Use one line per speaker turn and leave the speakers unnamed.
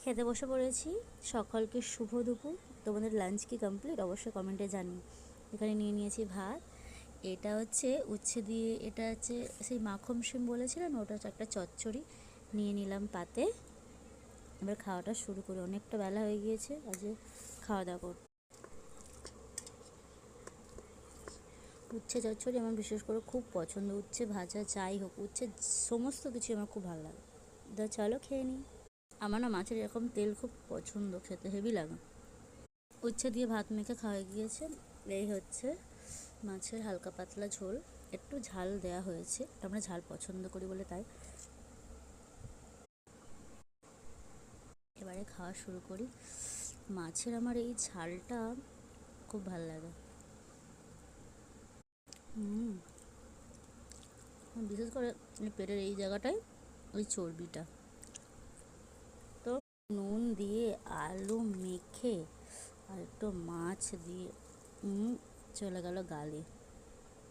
খেতে বসে পড়েছি। সকালকে শুভ দুপুর। তোমাদের লাঞ্চ কি কমপ্লিট? অবশ্যই কমেন্টে জানিও। এখানে নিয়ে নিয়েছি ভাত, এটা হচ্ছে উচ্ছে দিয়ে, এটা হচ্ছে সেই মাখন সিম বলেছিলাম, ওটা হচ্ছে একটা চচ্চড়ি নিয়ে নিলাম পাতে। এবার খাওয়াটা শুরু করি, অনেকটা বেলা হয়ে গিয়েছে আজকে খাওয়া দাওয়া করতে। উচ্ছে চচ্চড়ি আমার বিশেষ করে খুব পছন্দ, উচ্ছে ভাজা যাই হোক, উচ্ছে সমস্ত কিছু আমার খুব ভালো লাগে। চলো খেয়ে নিই। আমার না মাছের এরকম তেল খুব পছন্দ, খেতে হেভি লাগে। উচ্ছে দিয়ে ভাত মেখে খাওয়া গিয়েছে। এই হচ্ছে মাছের হালকা পাতলা ঝোল, একটু ঝাল দেয়া হয়েছে, আমরা ঝাল পছন্দ করি বলে তাই। এবারে খাওয়া শুরু করি। মাছের আমার এই ঝালটা খুব ভালো লাগে। বিশেষ করে পেটের এই জায়গাটায় ওই চর্বিটা, তো নুন দিয়ে আলু মেখে আর একটু মাছ দিয়ে চলে গেল গালে।